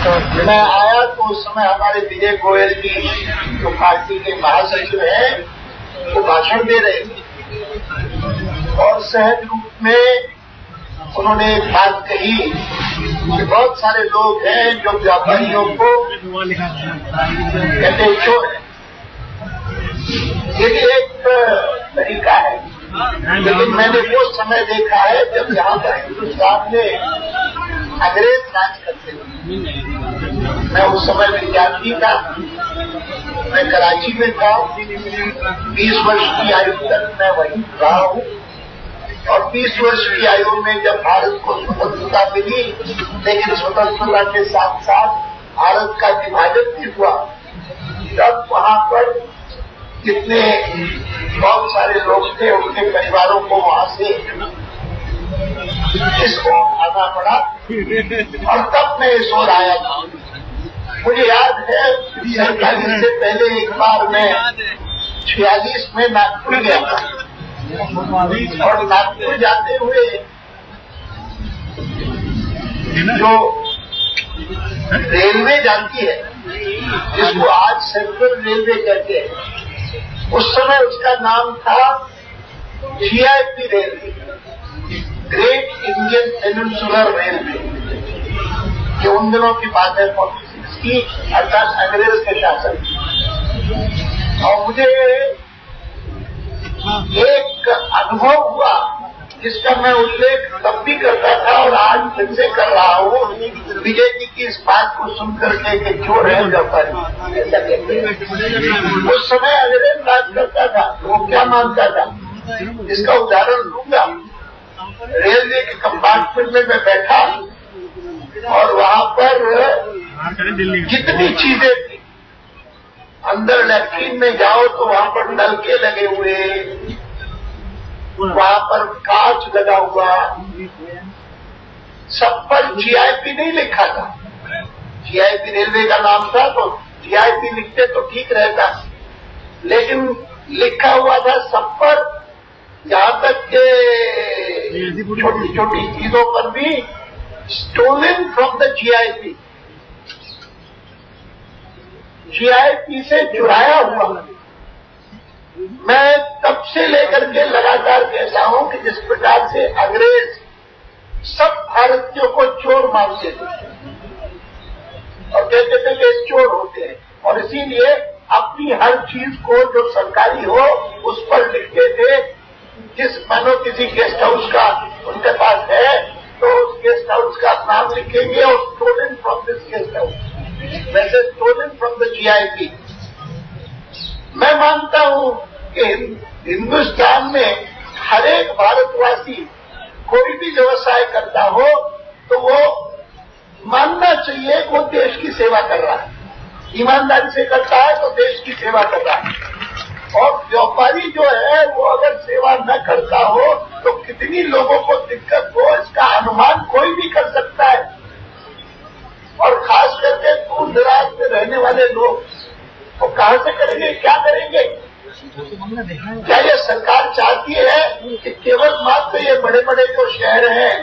मैं आया तो उस समय हमारे विजय गोयल जी जो पार्टी के महासचिव हैं वो भाषण दे रहे थे और सहज रूप में उन्होंने एक बात कही कि बहुत सारे लोग हैं जो व्यापारियों को कहते हैं चोर है। ये भी एक तरीका है, लेकिन मैंने वो समय देखा है जब यहाँ पर हिंदुस्तान में अंग्रेज राज करते थे। मैं उस समय विद्यार्थी था, मैं कराची में था। 20 वर्ष की आयु तक मैं वहीं रहा हूँ और 20 वर्ष की आयु में जब भारत को स्वतंत्रता मिली, लेकिन स्वतंत्रता के साथ साथ भारत का विभाजन भी हुआ, तब वहाँ पर जितने बहुत सारे लोग थे उनके परिवारों को वहाँ से इसको आना पड़ा और तब मैं इस ओर आया था। मुझे याद है 47 से पहले एक बार मैं 46 में नागपुर गया था और नागपुर जाते हुए जो रेलवे जाती है जिसको आज सेंट्रल रेलवे कहते हैं, उस समय उसका नाम था GIP railway, great Indian peninsular railway. ये उन दिनों की बात है 46 की, अर्थात अंग्रेज के शासन की। और मुझे एक अनुभव हुआ जिसका मैं उल्लेख तब भी करता था और आज फिर से कर रहा हूँ, विजय जी की इस बात को सुनकर के चोर है व्यापारी ऐसा कहते हैं। उस समय अंग्रेज राज करता था, वो क्या मानता था, इसका उदाहरण दूंगा। रेलवे के कंपार्टमेंट में मैं बैठा और वहाँ पर जितनी चीजें थी, अंदर लैट्रिन में जाओ तो वहाँ पर नलके लगे हुए, वहाँ पर कांच लगा हुआ, सब पर GIP नहीं लिखा था। GIP रेलवे का नाम था तो GIP लिखते तो ठीक रहता, लेकिन लिखा हुआ था सब पर, यहाँ तक के छोटी छोटी चीजों पर भी stolen from the GIP, GIP से चुराया हुआ। मैं तब से लेकर के लगातार कहता हूं कि जिस प्रकार से अंग्रेज सब भारतीयों को चोर मानते थे और कहते थे कि चोर होते हैं, और इसीलिए अपनी हर चीज को जो सरकारी हो उस पर लिखते थे। जिस मानो किसी गेस्ट हाउस का उनके पास है तो उस गेस्ट हाउस का नाम लिखेंगे और stolen from this guest house, वैसे स्टोलन फ्रॉम द GIP। मैं मानता हूं कि हिंदुस्तान में हर एक भारतवासी कोई भी व्यवसाय करता हो तो वो मानना चाहिए कि वो देश की सेवा कर रहा है, ईमानदारी से करता है तो देश की सेवा कर रहा है। और व्यापारी जो है वो अगर सेवा न करता हो तो कितनी लोगों को दिक्कत हो, इसका अनुमान कोई भी कर सकता है। और खास करके दूर दराज में रहने वाले लोग वो कहां से करेंगे, क्या करेंगे? क्या ये सरकार चाहती है कि केवल मात्र ये बड़े बड़े जो शहर हैं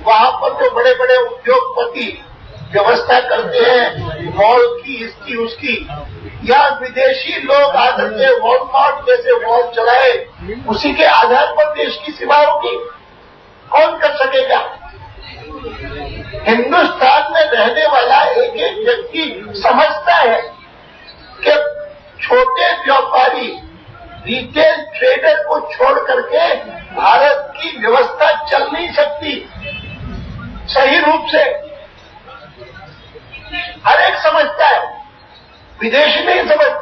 वहां पर जो बड़े बड़े उद्योगपति व्यवस्था करते हैं मॉल की, इसकी उसकी, या विदेशी लोग आकर के वॉलमार्ट जैसे मॉल चलाए, उसी के आधार पर देश की सेवा होगी? कौन कर सकेगा? हिंदुस्तान में रहने वाला एक एक व्यक्ति समझता है कि छोटे व्यापारी, रिटेल ट्रेडर को छोड़ करके भारत की व्यवस्था चल नहीं सकती सही रूप से। हर एक समझता है, विदेशी नहीं समझता।